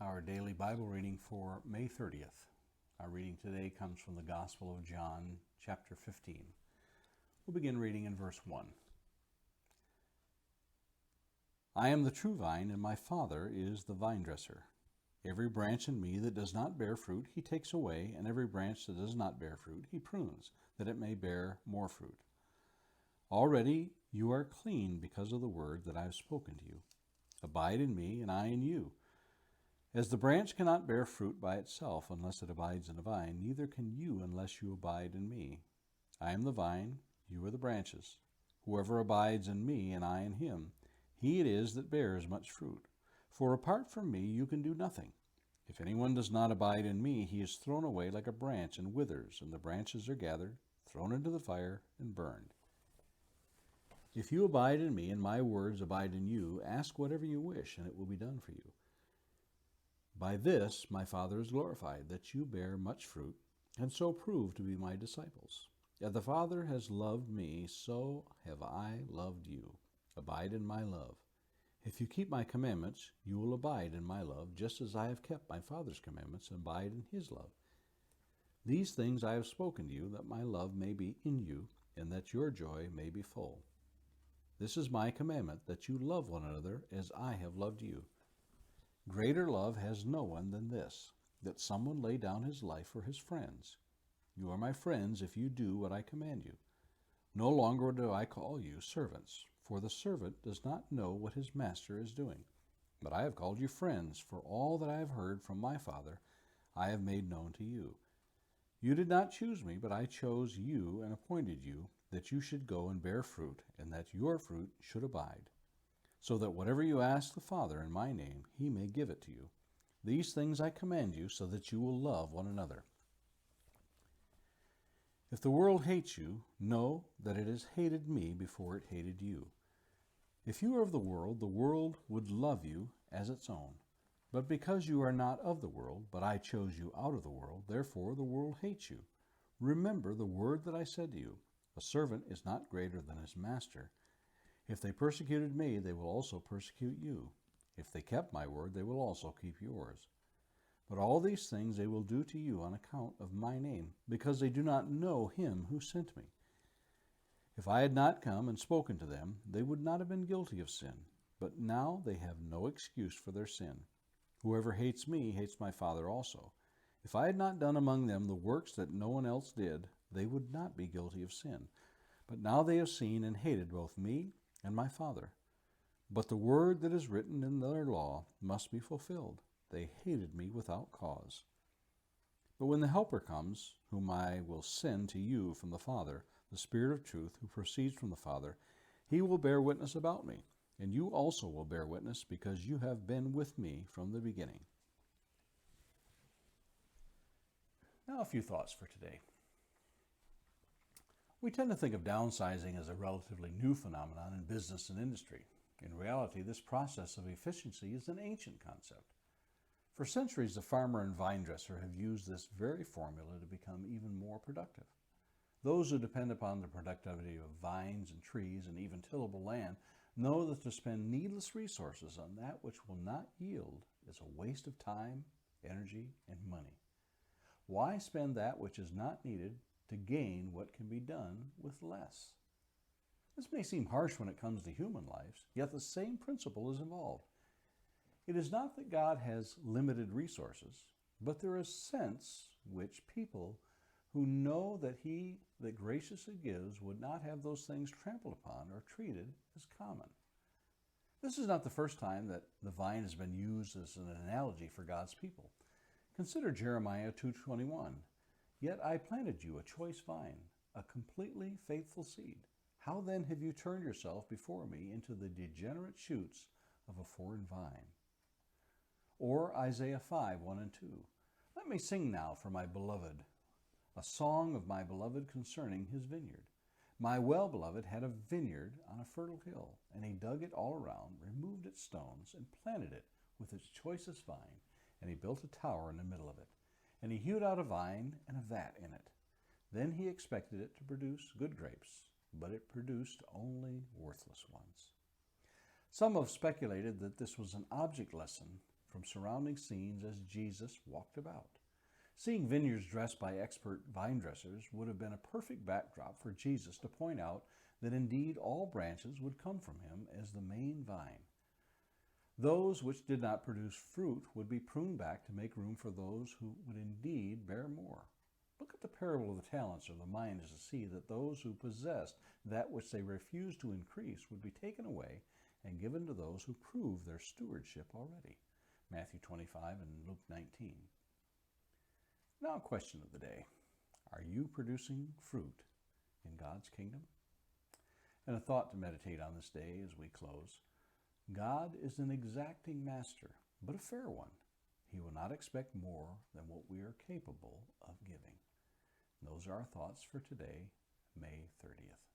Our daily Bible reading for May 30th. Our reading today comes from the Gospel of John, chapter 15. We'll begin reading in verse 1. I am the true vine, and my Father is the vinedresser. Every branch in me that does not bear fruit, he takes away, and every branch that does not bear fruit, he prunes, that it may bear more fruit. Already you are clean because of the word that I have spoken to you. Abide in me, and I in you. As the branch cannot bear fruit by itself unless it abides in the vine, neither can you unless you abide in me. I am the vine, you are the branches. Whoever abides in me and I in him, he it is that bears much fruit. For apart from me you can do nothing. If anyone does not abide in me, he is thrown away like a branch and withers, and the branches are gathered, thrown into the fire, and burned. If you abide in me and my words abide in you, ask whatever you wish, and it will be done for you. By this my Father is glorified, that you bear much fruit, and so prove to be my disciples. As the Father has loved me, so have I loved you. Abide in my love. If you keep my commandments, you will abide in my love, just as I have kept my Father's commandments and abide in his love. These things I have spoken to you, that my love may be in you, and that your joy may be full. This is my commandment, that you love one another as I have loved you. Greater love has no one than this, that someone lay down his life for his friends. You are my friends if you do what I command you. No longer do I call you servants, for the servant does not know what his master is doing. But I have called you friends, for all that I have heard from my Father I have made known to you. You did not choose me, but I chose you and appointed you, that you should go and bear fruit, and that your fruit should abide, so that whatever you ask the Father in my name, he may give it to you. These things I command you, so that you will love one another. If the world hates you, know that it has hated me before it hated you. If you are of the world would love you as its own. But because you are not of the world, but I chose you out of the world, therefore the world hates you. Remember the word that I said to you, a servant is not greater than his master. If they persecuted me, they will also persecute you. If they kept my word, they will also keep yours. But all these things they will do to you on account of my name, because they do not know him who sent me. If I had not come and spoken to them, they would not have been guilty of sin. But now they have no excuse for their sin. Whoever hates me hates my Father also. If I had not done among them the works that no one else did, they would not be guilty of sin. But now they have seen and hated both me and my Father. But the word that is written in their law must be fulfilled. They hated me without cause. But when the Helper comes, whom I will send to you from the Father, the Spirit of truth, who proceeds from the Father, he will bear witness about me, and you also will bear witness, because you have been with me from the beginning. Now a few thoughts for today. We tend to think of downsizing as a relatively new phenomenon in business and industry. In reality, this process of efficiency is an ancient concept. For centuries, the farmer and vine dresser have used this very formula to become even more productive. Those who depend upon the productivity of vines and trees and even tillable land know that to spend needless resources on that which will not yield is a waste of time, energy, and money. Why spend that which is not needed to gain what can be done with less? This may seem harsh when it comes to human lives, yet the same principle is involved. It is not that God has limited resources, but there is a sense which people who know that he that graciously gives would not have those things trampled upon or treated as common. This is not the first time that the vine has been used as an analogy for God's people. Consider Jeremiah 2:21. Yet I planted you a choice vine, a completely faithful seed. How then have you turned yourself before me into the degenerate shoots of a foreign vine? Or Isaiah 5:1 and 2. Let me sing now for my beloved, a song of my beloved concerning his vineyard. My well-beloved had a vineyard on a fertile hill, and he dug it all around, removed its stones, and planted it with its choicest vine, and he built a tower in the middle of it. And he hewed out a vine and a vat in it. Then he expected it to produce good grapes, but it produced only worthless ones. Some have speculated that this was an object lesson from surrounding scenes as Jesus walked about. Seeing vineyards dressed by expert vine dressers would have been a perfect backdrop for Jesus to point out that indeed all branches would come from him as the main vine. Those which did not produce fruit would be pruned back to make room for those who would indeed bear more. Look at the parable of the talents or the mines to see that those who possessed that which they refused to increase would be taken away and given to those who prove their stewardship already. Matthew 25 and Luke 19. Now, a question of the day. Are you producing fruit in God's kingdom? And a thought to meditate on this day as we close. God is an exacting master, but a fair one. He will not expect more than what we are capable of giving. Those are our thoughts for today, May 30th.